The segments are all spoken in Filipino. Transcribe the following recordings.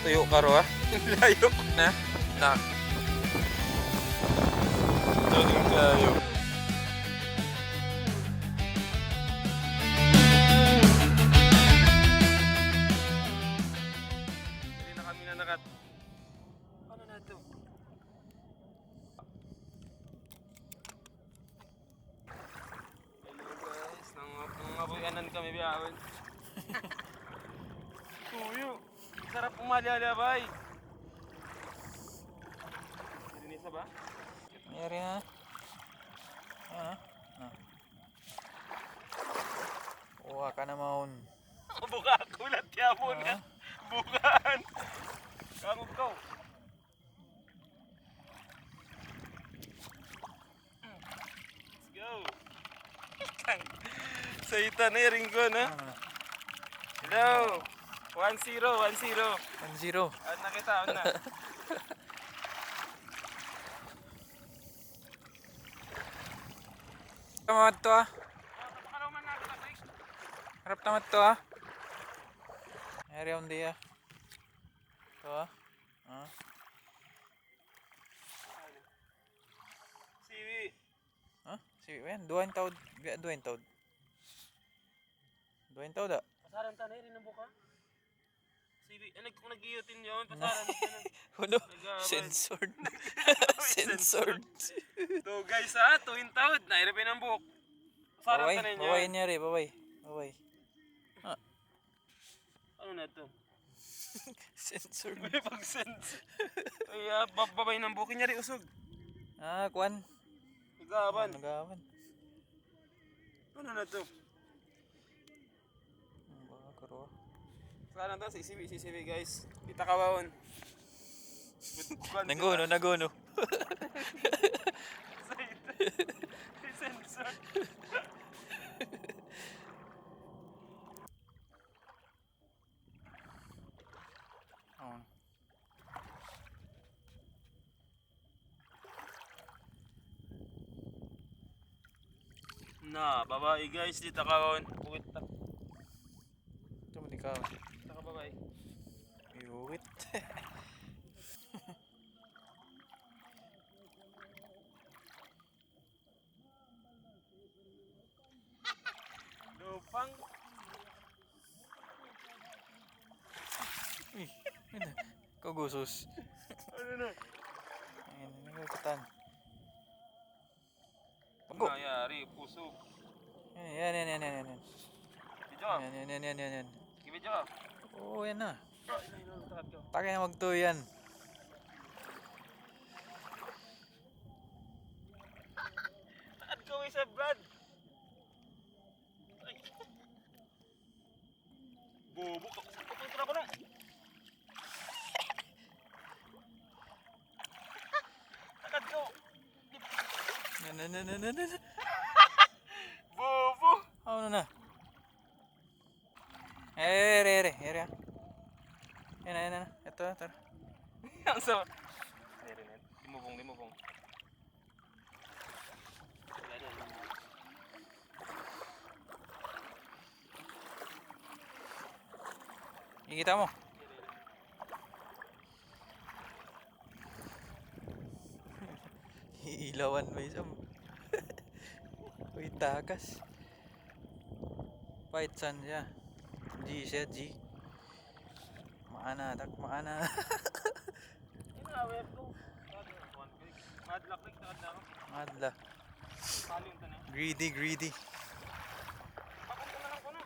tuyo karo ha. Layo na. Nak. Layo. Hindi na kami nanakat. Ano na ito? Hello guys, nangabuyanan kami biyawin. Tuyo. Sarap umalalabay. Isa ba? Mayari na. Ayan ha. Uwa ka naman. Buka kulat yapon nga. Bukaan. Kangog ko. Let's go. Sa ita na yung ring ko na. Hello. 1-0, 1-0. 1-0. Ano na kita, ano na. Tamat to ah. Harap tamat to ah. Mayari on dia. To ah. Siwi. Ha? Sige ba yan? Duwain taod. Duwain taod. Duwain taod ah. Pasaran ta na rin ang buka. Siwi. Kung nag-iyotin yun, pasaran ta na. Ano? Censored. Censored. So guys ha, tuwing taod. Nairapin ang buhok. Pasaran Baway. ta na yun. Baway nyari. Baway. Baway. Ano na ito? Censored. May pag-sense. Ay, babay ng buhok niya rin usog. Ah, kuan. Nagawan. Nagawan. Ano na ito? Baka karo. Saan na ito? CCV guys. Kita kawawon. Nagono, nagono. Sensor. Oh. Na, babae guys, di takawon. Bukit ta. Ito mo di ka. Taka babae. Iuwit. Lupang. Ano? Kagusos. Ano na? Ayun, nagkakatan. Pagko. Nangyari, puso. Yan. Video. Yan. Video. Oo, yan na. Takat ko. Takay na magtuyan. Takat ko isa Brad. Bobo ka. Pupunta ko na. Takat ko. Na. Bobo. Ano na? Ere. Yan na. Ito. Ang sama. Limubong. Ikita mo. Ilawan mo isang. Uy, takas. Fight san siya. G siya, G. Maana. Inawet ko. Madlak na ako. Madla. Salim ta na. Greedy. Papunta na lang ko na.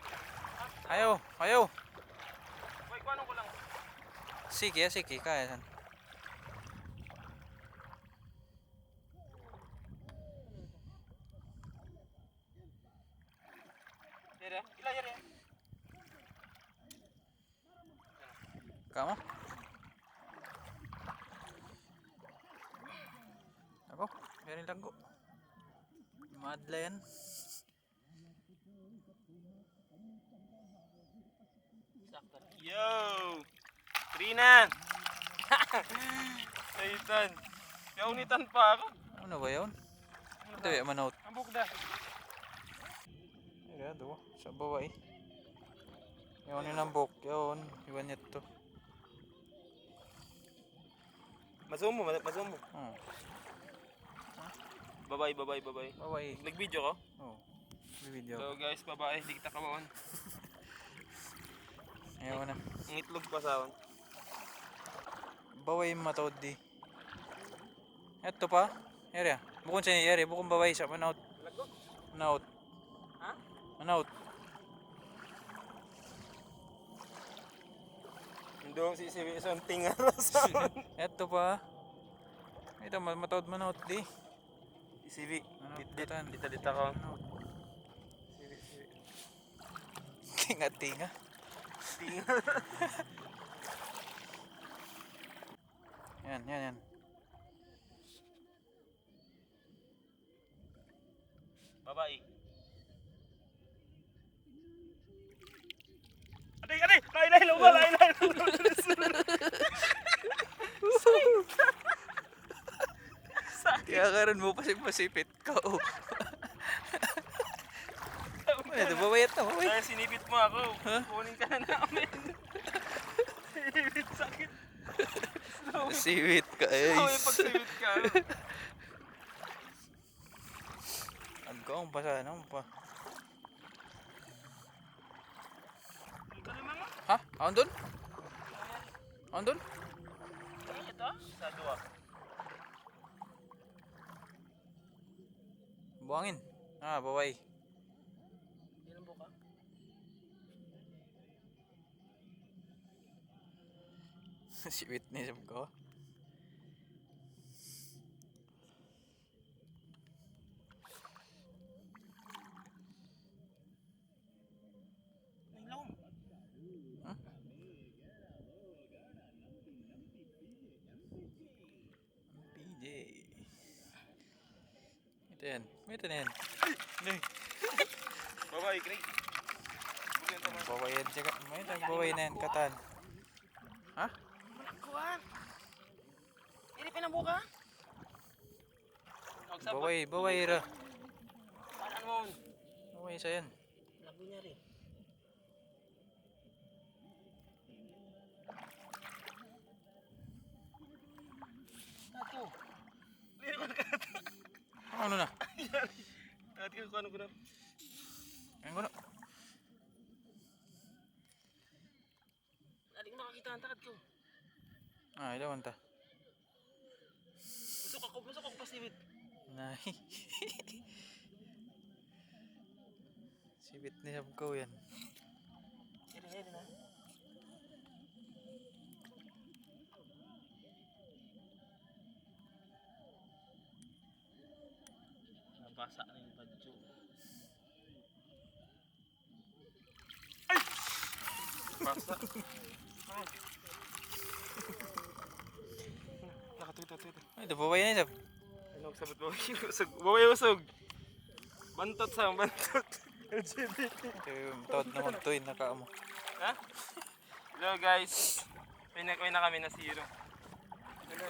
Ayaw. Wait, kuano ko lang. Sige, kaya san. Dere, ilayar ya. Kamu? Ako, meron lang ko. Madla yan. Yo! Trina! Saitan. Kaunitan pa ako. Ano ba yun? Ito yung manout. Ang bukda. Ayan, doon. Sa bawah eh. Yun yung nambok. Yun. Iwan niya ito. Mazoom mo, mazoom mo. Oh. Bye-bye, bye-bye, bye-bye. Baway. Nag-video ko? Oh. May video. So guys, babae, hindi kita kawawan. Ayaw na. Ang itlog pa sa akin. Baway matod di. Eto pa. Area. Bukon sa ni area. Bukon baway sa manaut. Lago? Manaut. Ha? Manaut. Hindi si isang tingara sa akin. Eto pa. Ito matod manaut di. CV, Ano, dita katan? ko. Manaut. CV. Tinga-tinga. Tingara. Yan. Babae. Aday! Lain, lumba, lain. Kaya karon mo pasipit ka. Oh. Ito baway ito. Baway. Kaya sinipit mo ako. Ha? Kunin ka na namin. Sinipit, sakit. Siwit ka. Slow yung pagsipit ka. Agkong pa sa ano pa. Ito naman nga. Ha? Aon doon? Aon doon? Ito? Sa dua. Buangin. Ah, baway. Yan ang buka. Si witness ko. Nailom. Huh? PJ. Ito yan. Ito na yan. Babae, Craig. Bugyan ka man. Baway yan. Tsaka, may baway na yan. Katan. Ha? Kuhan. Ini pinabuka. Baway ra. Parang mo. Baway sa yan. Lago niya rin. Tato. Lino ko na. Ano na? Ati ko ano ko na. Ayun ko na. Adi ko makakita ang takad ko. Ah, ilawan ta. Masuk ako pasibit. Nay. Si witness ko yan. Hiri na. Nabasa na yung badyo. Ay! Basa. Ay. Nakatuto. Ay, ito baway na isa. Ano ko sabot usog? Baway usog. Bantot sa bantot. LGBT. Ito yung tawad na magtoy. Nakaamo. Ha? Hello guys. May na kami na zero. Hello.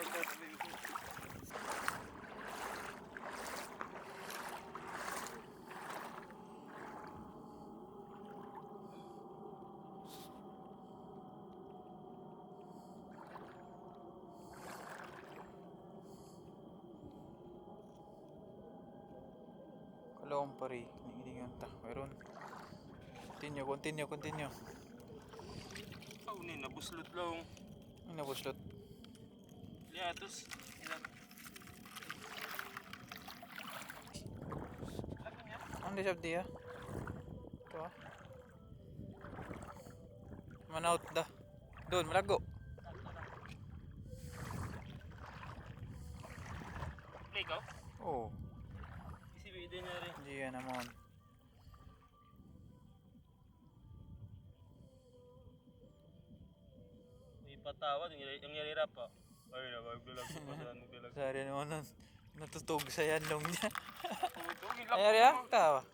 Kalawang pari. Ningilingan ta. Meron. Continue. Oh, ni nabuslot lang. Ay, nabuslot. Liatos. Ilan? Lago niya? Ano di sabdi ha? Ito ha? Manaut da. Doon, malago. Play ko? Oo. Isipin din niya rin. Hindi yan naman. May patawad, yung yarira pa. Ay, magdalag pa saan, magdalag. Sari naman nun. Natutog sa yanlong niya. Ito, Ay, ari ha? Tawa.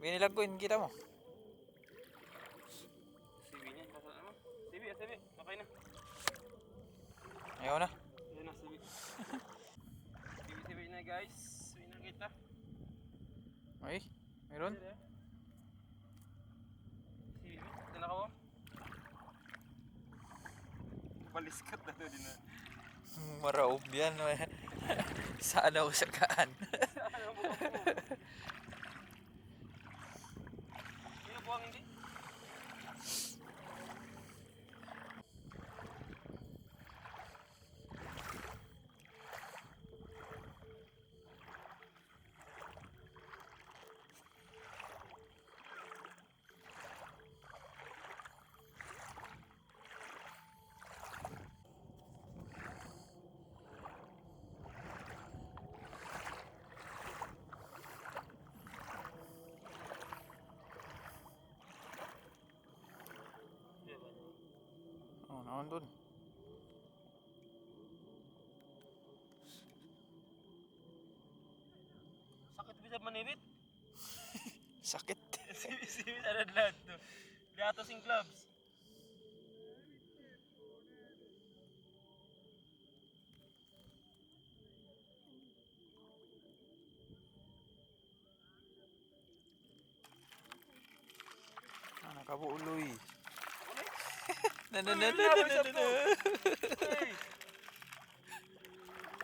Binilaguin kita mo. Sibi niya, kasal mo. Sibi, okay na. Ayaw na. Yan na, sibi. Sibi na guys. Sibi na kita. Ay, meron? Sibi, ito na ka mo. Baliskat na din na. Maraob yan. Sana usakaan. Sino po ang hindi? Oh, naon dun. Sakit bisa manibit. Sakit. Sibit ada lahat to. Di ato sing gloves. Nakabuuloy. Hey!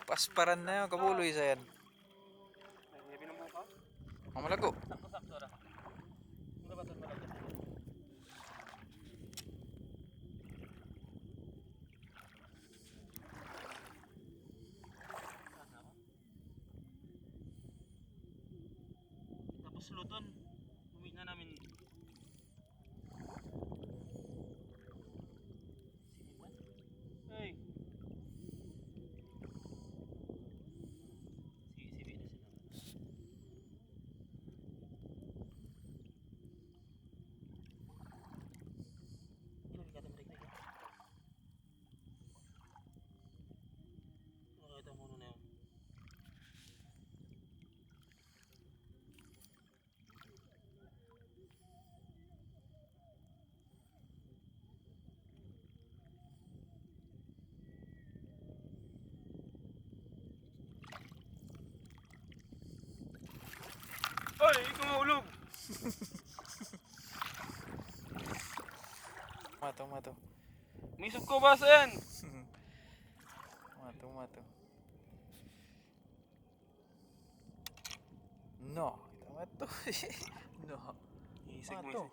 Pasparan na yung kabuloy sa yan. May binumbong ka? Mamalago. Sakto-sakto ra. Mura ba ito malagyan? Tapos luton. Uwi na namin. Hey! Sibi na sila. Ilabi ka tayo marik-rik. Nakakita mo na yun. Oy, ikaw mahulog! Mato. May ko ba sa yan? Mato. No. Mato. No. Isig mo Mato. isig.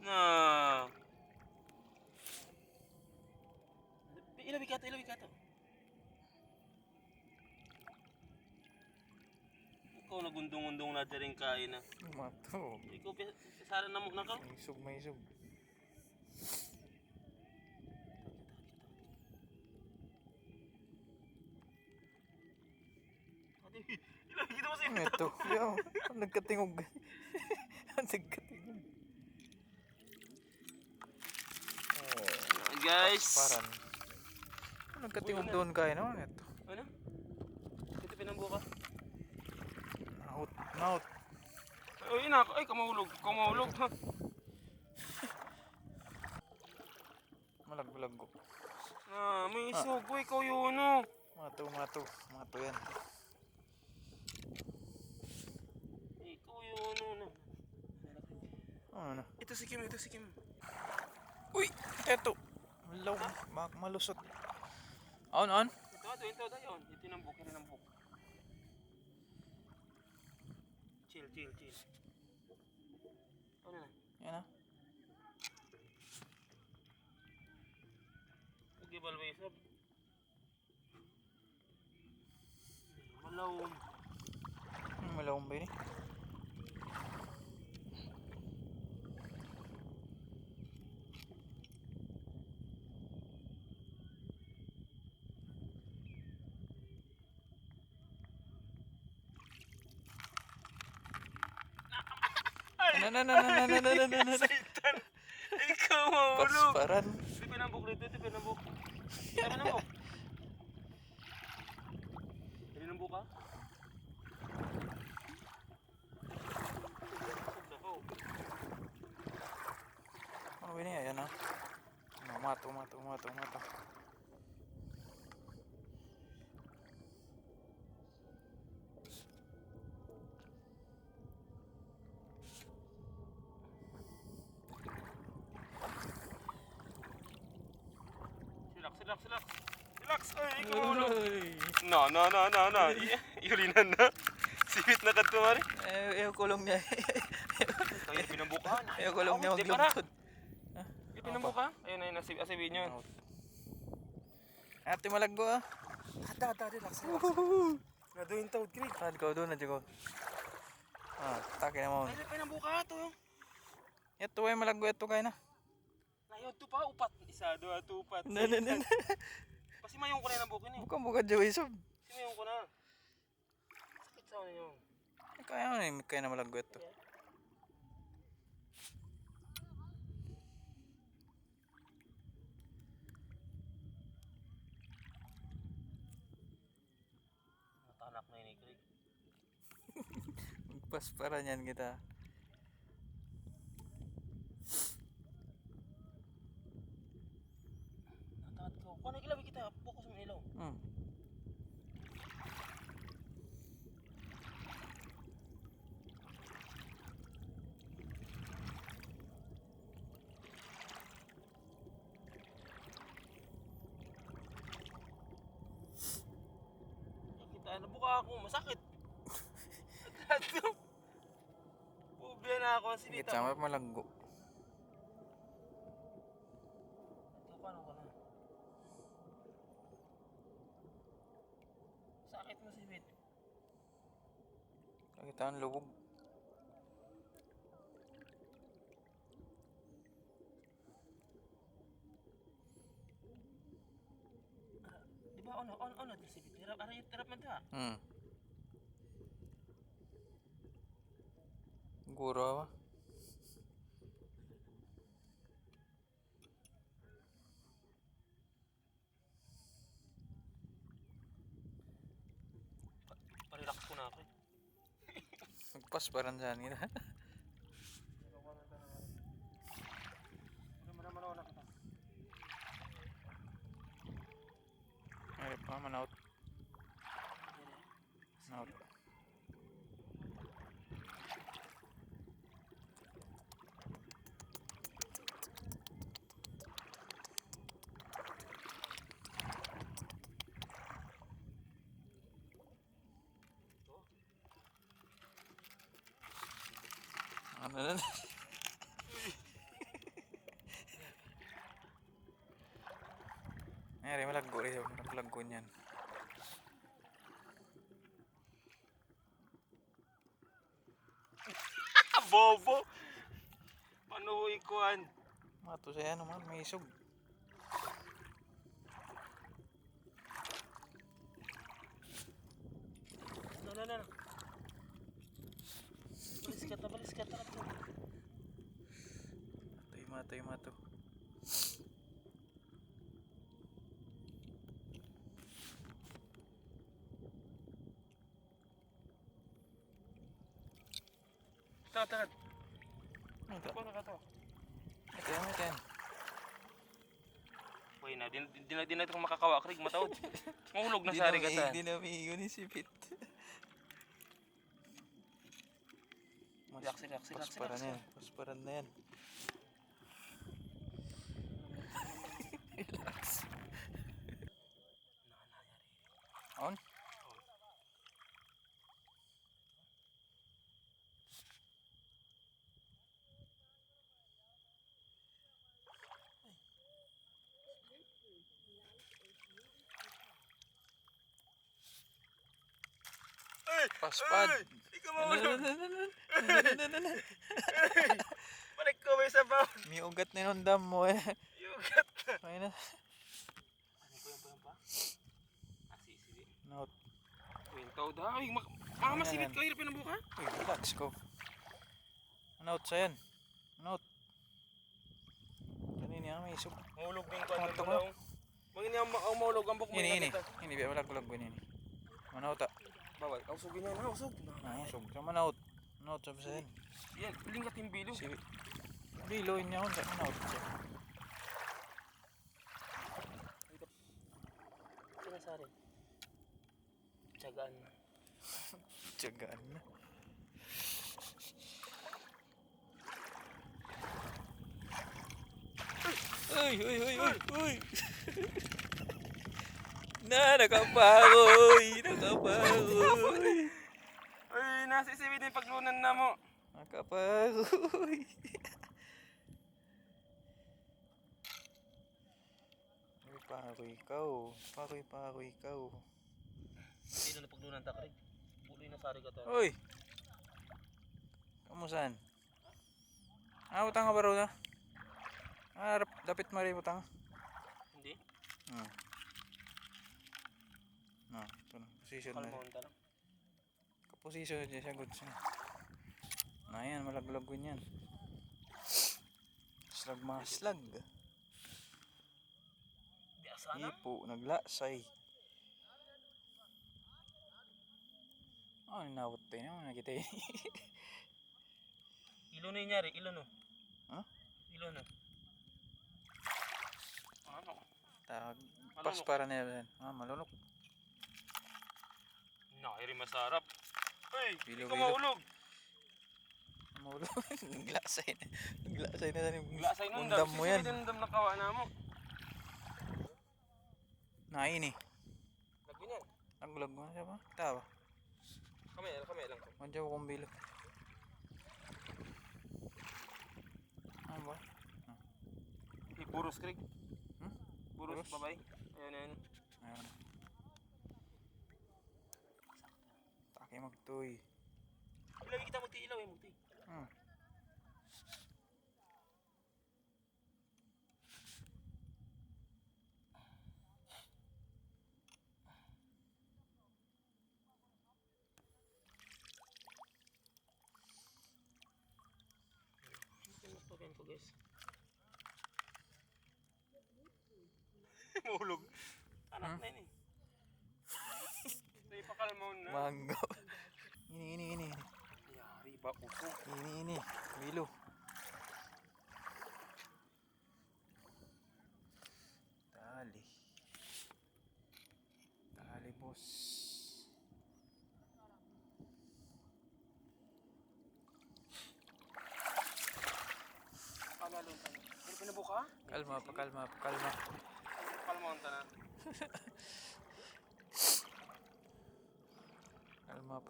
No. Ilabi ka to. Ikaw nagundong-undong na dyan kain na. Mato. Ikaw pisaran na mo na ka? May isog. Ilabi kita mo sa iyo. Ito. Yo. Nagkatingog. Nagkatingog. Guys. Paran. Nagkatingog doon kayo no? Ito. Ano? Ito pinambuka. Naut. Ay, ina. Ay, kamahulog ha. Malaglag ko. May sugo. Ikaw yun no. Mato yan. Ikaw yun no. Ano na? Ito si Kim. Uy! Ito! Malusot. On. Ito dayon. Ito tinambok. Chill. Ano na? Yan na. Nag-ibalway sab. Malawom. Malawang ba yun eh? Na. Satan! Ikaw mahulog! Pasparan. Ito pinambok rito. Pinambok ka? Ano ba niya? Yan na. Mato. Relax, relax. Relax! Ay, ikaw mahulog. Uy. No. Yulinan na. Sipit na kadto mari. Ayaw kulong niya. Kaya pinambukahan. Ayaw kulong niya Di para. maglungkod. Yung pinambuka. Ayun, asibin nyo. Ate malagbo ah. Relax. Naduhin tawad, Craig. Saan ko doon na ko. Take na mo. Ay, pinambuka to. Ito ay malagbo ito kay na. Ngayon, to pa, upat. Isa, dua, tupat. Nan. Pasimayong ko na ng bukin eh. Bukan bukan Joey sob. Pasimayong ko na. Sakit sa ninyo. Kaya mo ni kaya na malagbo ito. Natanak na yun eh, Craig. Magpaspara niyan kita. Natakat ko. Kung ano ilawi kita, fokus mo ilaw. Kita na buka ako, masakit. Naglato. Pubya na ako, sinita. Kita mo malagbo. Paano ko na? Sakit mo si Bit. Kita ang lubog. Di ba ono si Bit? Hirap man ta. Guro. Parelax ko na ako eh. Magpasparan dyan kita. Manaw na kita. Ay, pa manaut. Manaut. Ano na? Ay, malaggo rin. Malaggo niyan. Bobo! Paano ikuan? Mato siya naman, may isog. No. Balis ka ta. Mato. Takat. Ito. Paano ka to? Ito yan. Uy na, di na ito makakawa, Craig, matawad. Mahulog na sa rigatan. Hindi na umiigo ni si Pit. Relax. Pasparan na yan. Relax. On? Paspad. Ikaw mahulog. Nananana. Balik ko may sabaw. May ugat na yung dam mo eh. Yugat. Ayun na. Ano ko yung pa? Sige. Note. Kwentaw daw. Makamasibit ko, hirapin ang buka. Uy, relax ko. Note sa yan. Note. Kanina may isog. Mahulog din ko. Ito ko. Mangin niya ang mahulog ang buk mo. Ini. Ini biya walag ini. Manauta. Bawal. Ausugin niya na. Ausug. Usog. Sama naut. Naut sa yan. Yan. Lingat yung bilo. Si Biloy niya ako. Sa naut siya. Sinasari. Tiyagaan na. Tiyagaan na. Uy! Nakapagoy! Nakapagoy! Uy, nasa isipin yung paglunan na mo. Nakapagoy! Uy, pagoy ikaw. Pagoy ikaw. Sino na paglunan ta, Craig? Buloy na sari ka ta. Uy! Kamusan? Utang ka ba rin na? Dapat mari utang. Hindi? Ito na. Position na. Kalmahon ta lang. Kaposition niya siya. Good siya. Yan, malaglag ko yan. Slag mga slag. Biasa na. Ipo, naglasay. Ninawat tayo na. Nakita yun. Ilo na yung nyari, ilo no. Ha? Ilo no. Ano? Pas para na yan. Malunok. Nakiri masarap. Uy, hindi Bilo, ka bilo. maulog. Mahulog. Naglasay na. Naglasay na yung Lasay nung undam mo yan. Sisipin nung nakawa na mo. Nain eh. Lagyan yan. Naglag mo na siya ba? Tawa. Kamay lang. Madya ko kong bilo. Ano ba? Buros, Craig. Buros? Buros, babay. Ayun. Ayun. Taki magtuy. Ilawin kita ilaw eh, muti. Pagkain ko, guys. Mahulog. Anak na yun eh. Ito ipakalmaon na. Manggaw. Ini. Yari ba uso? Ini. Bilo. Dali boss. Palalon tayo. Pero pinabuka? Kalma. Kalmaon ta na.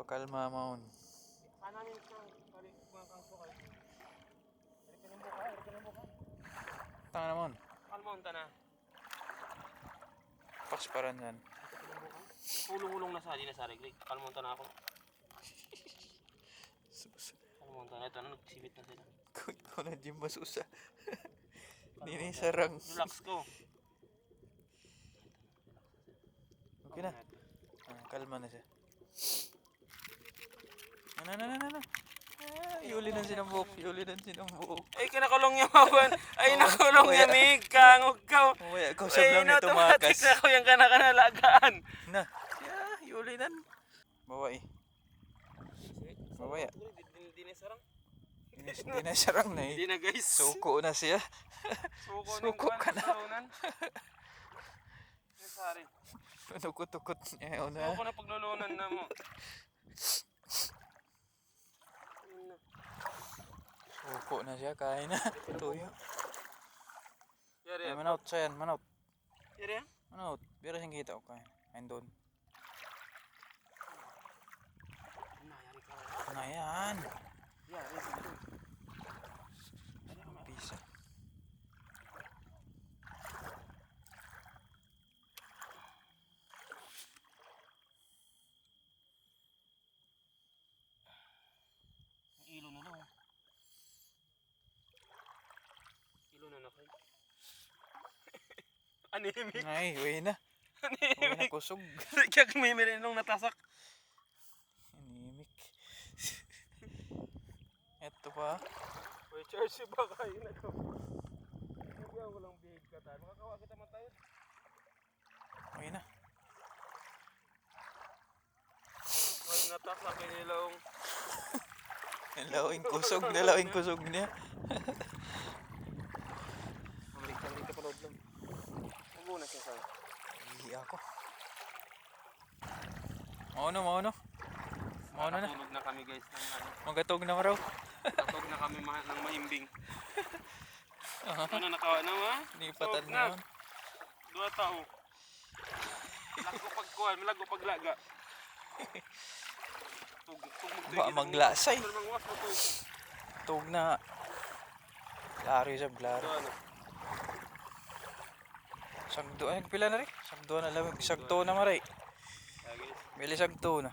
Kalma maun. Panamin ka. Balik mga kangso kayo. Pero pinabuka. Tanga naman. Kalmaon ta na. Pasparan yan. Hulong-hulong na sa di na sa reglig. Kalmaon ta na ako. Kalmaon ta na. Ito na, nagsibit na sila. Ikaw na Jim Masusa. Nini sarang. Relax ko. Okay na. Kalma na siya. Ano. Yuli na sinambok. Ay, kinakulong yung mawan. Ay, nakulong yung mig. Kangog ka. Mamaya, kausap lang nito automatic makas. na ako yung kanakanalagaan. Na. Yuli na. Bawae. Mamaya. Hindi na sarang. Hindi na sarang na eh. Hindi na guys. Suko na siya. Suko ka na. Sorry. Tukot niya yun na. Suko na paglulunan na mo. Suko na siya. Kain na. Tuyo. Yari. Manaut siya yan. Manaut. Yari. Manaut. Bira siyang kita ko kain. Kain doon. Yari ka. Na yan. Yari. Pisa. Ilo na lang. Ilo na kayo. Anemic. Ay, uwi na. Uwi na kusog. Kaya may merenong natasak. Anemic. Eto pa. Uy, Chelsea ba kayo na ko? Nagyan ko lang bihig ka tayo. Makakawa kita man tayo. Uwi na. Uy, natasak yung ilong. Dalawing kusog niya. Balik ka panood lang. Muna siya sa'yo. Hindi ako. Mauno na. Nakatulog na kami guys. Magatog na raw. Nakatulog na kami ng mahimbing. Ano nakawa na ma? Nipatan Tog na yun. 2 tao. Lago pagkuhan, malago paglaga. Tug Ba maglasay. Mangwas mo tug. Tug na. Klaro siya, klaro. Ano? Sagdo ay pila na rin. Sagdo na lamig. Sagto na maray. Guys. Bili sagto na.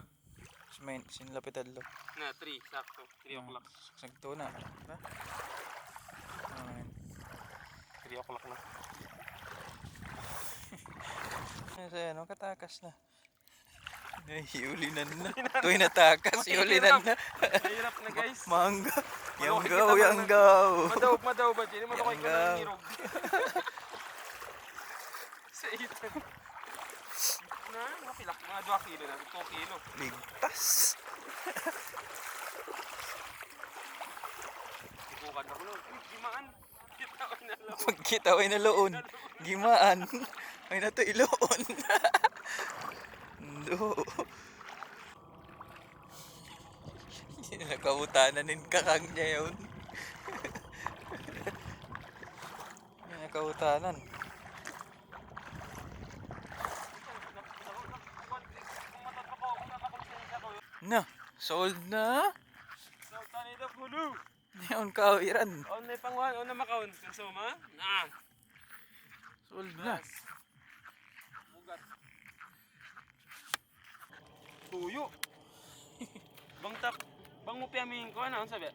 Sinlapitad lo. Na 3 sakto. 3 o'clock. Sagto na. Diba? Ayan. 3 o'clock na. Kasi ano, katakas na. Ay, iulinan na. Ito'y natakas, iulinan na. Mahirap na guys. Mangga. Yanggaw. Madaw ba? Hindi mo ito kayo Yanggaw. nirog. Sa ito. Na, mapilak. Mga 2 kilo na. 2 kilo. Ligtas. Ibukan ako nun. Gimaan. Gimaan na lang. Pagkita ay naloon. Gimaan. Ay na to iloon. Do. Nakautanan din kakang niya yun. Nakautanan. Na, sold na. So, tanito pulo. Ngayon kawiran. On na pangwan, on na makaon. Kasuma? Na. Sold na. Mugat. Tuyo. Bang mo piaming ko ano sabi?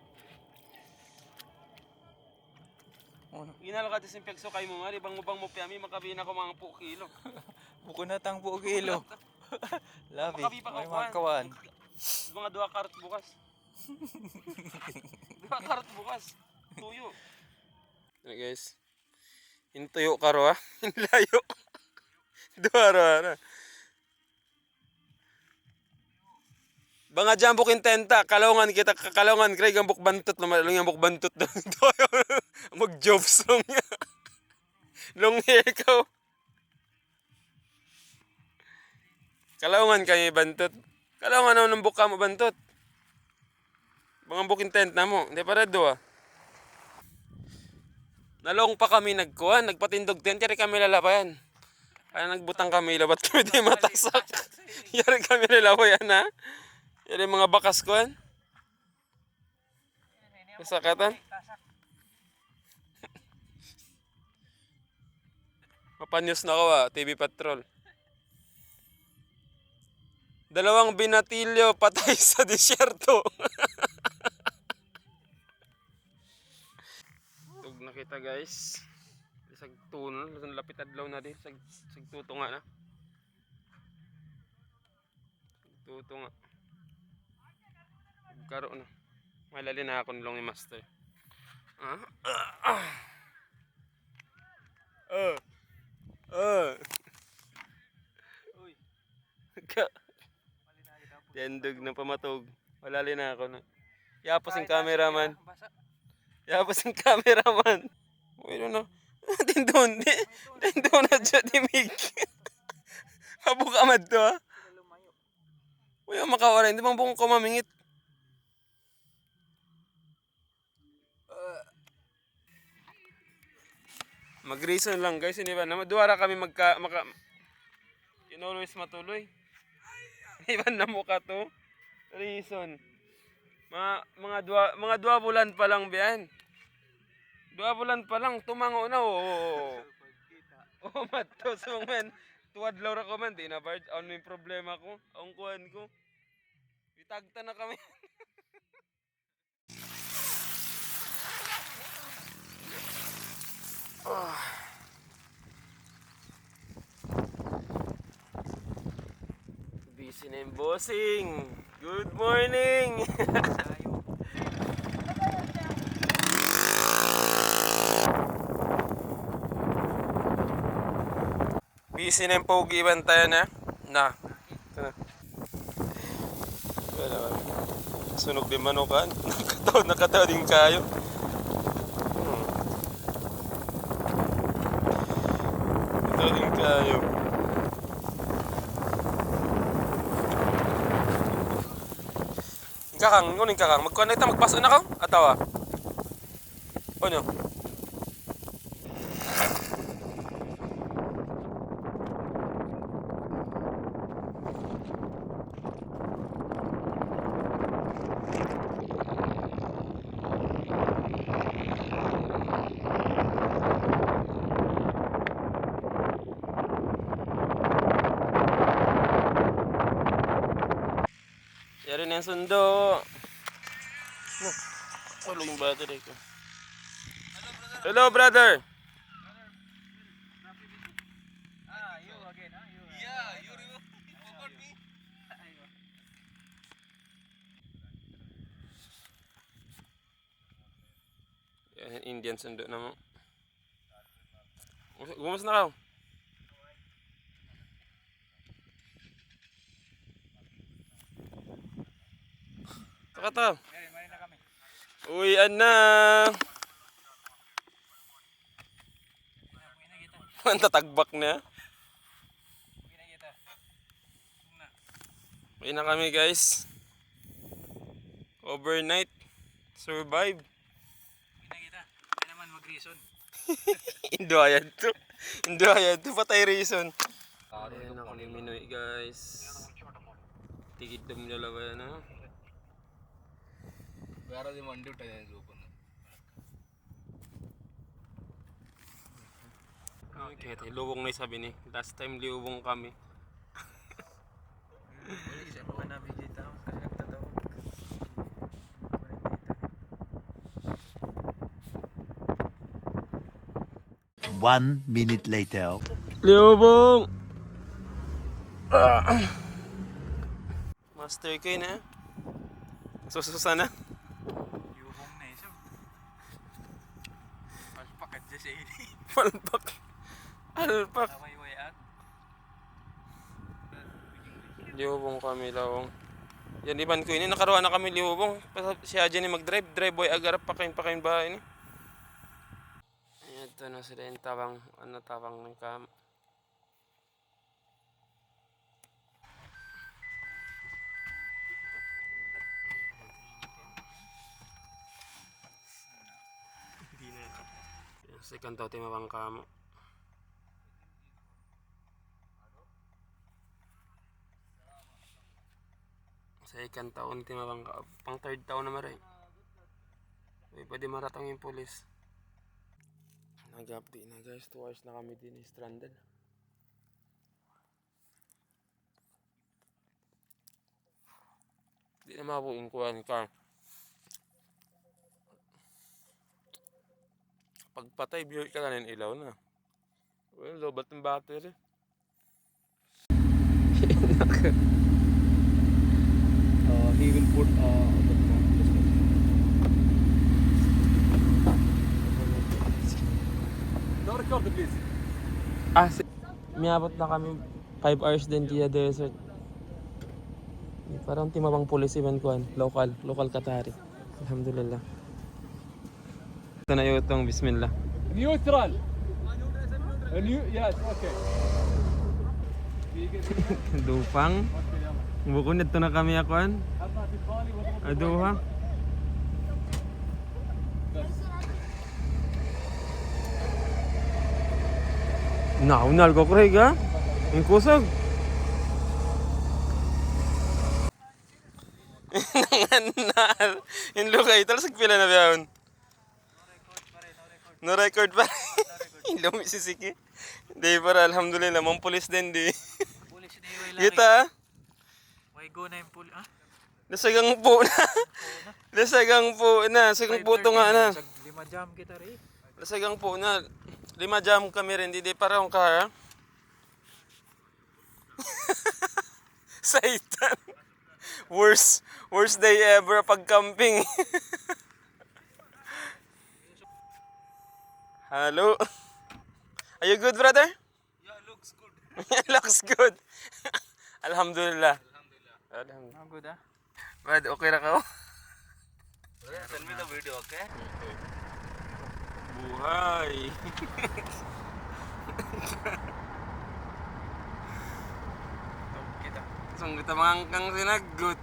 Ano? Ginala ka disinfekso kay mo mari bang mo piami makabi na ko mga 2 kilo. Buko na tang po kilo. Labi. Makabi pa May ko mga kawan. Mga 2 karot bukas. 2 karot bukas. Tuyo. Na guys. Intuyo karo ha. Inlayo. 2 ara. Banga jambok intenta, kalongan kita kalongan Craig ang bukbantot na malong ang bukbantot daw. Mag-jobs long niya. Long ikaw. Kalongan kay bantot. Kalongan na ng buka mo bantot. Banga buk intent na mo, hindi para do ah. Nalong pa kami nagkuhan, nagpatindog tent, yari kami lalabayan. Kaya nagbutang kami, labat kami di matasak. Yari kami lalabayan ha. Yari mga bakas ko yan. Kasakatan. Mapanyos na ako TV Patrol. 2 binatilyo patay sa disyerto. Tug na kita guys. Sagtuno, lapit adlaw na din. Sagtuto nga na. Sagtuto nga. Karo na. Malali na ako nilong ni Master. Uy. Tendog ng pamatog. Malali na ako na. Yapos yung cameraman. Yapos yung cameraman. Uy, no. Tindon. Tindon na dyan, timig. Mabukamad to ha. Uy, ang makawaray. Hindi bang bukong ko mamingit. Mag-reason lang guys, hindi ba? Duwara kami in always matuloy. Iban na mukha to. Reason. Mga 2 bulan pa lang biyan. 2 bulan pa lang tumango na oh. Oh mato so man. Tuwad law ra ko man di na bard ano yung problema ko? Ang kuan ko. Itagta na kami. Busy na yung bossing. Good morning. Busy na yung pogi bantayan na. Ito na. Wala. Sunog din manukan. Nakataw din kayo. Nakataw din kayo. Kakang, ngunin kakang. Mag-connect na, magpasa na ka? Atawa. Ano? Yari na yung sundo. No, wala yung battery ko. Hello, brother. You again, huh? You. Yeah, you forgot me. Yan, Indian sundo na mo. Gumas na ka. Taka. Mari na kami. Uy, ana. Ang tatagbak na. Uwi na kami guys. Overnight. Survive. Kita. Kaya naman mag-reason. Indo ayan to. Indo ayan to. Patay reason. Ayan na kami Minoy guys. Tigid dum dalawa yan ha. വേറെ വണ്ടി വിട്ടാ ഞാൻ ഗ്രൂപ്പൊന്ന് Okay, liubong na yung sabi ni. Last time liubong kami. Siya pa namin dito. Kasi nagtatawag. 1 minute later. Liubong! Master ko yun ha. Sususa na. Yubong na isa. Palpakat dyan sa ini. Palpak. Alpak. Taway wayak. Liubong kami lawong. Yan iban ko yun. Nakaruan na kami liubong. Siya dyan ni mag-drive. Drive boy agarap pakain bahay ni. Ito na sila yung tawang. Ano tawang ng kam. Second tao timawang kamo. Second taon timawang ka. Pang third taon na maray. Uy, pwede maratang yung pulis. Nag-update na guys. 2 hours na kami din stranded. Di na mabuing kuhan ka. Pagpatay, bihor ka na ng ilaw na. Well, lobat ng battery. he will put the no record please Miabot na kami 5 hours din Tia Desert. Parang timabang pulis event kuhan. Local Qatari. Alhamdulillah. Ito na yung bismillah. neutral yes okay Dupang. Bukod nito na kami akuan. Aduha. Naunal ko Craig ha. Yung kusog. Nanganal. Yung lukay. Talas pila na biyahon. No record pa. Ilaw mi sisiki. Di para alhamdulillah. Mga pulis din di. Pulis na iway laki. Kita ha. Way go na yung pulis. Ah? Nasagang po na. Nasagang po na. Nasagang po ito nga na. 5 jam kita rin. Nasagang po na. 5 jam kami rin. Di parang ka ha. Saitan. Worst day ever pag camping. Hello. Are you good, brother? Yeah, looks good. Looks good. Alhamdulillah. Alhamdulillah. Good ah. Brad, okay na ka? send me the video okay Buhay. Kita. Sung kita mga kang sinagot.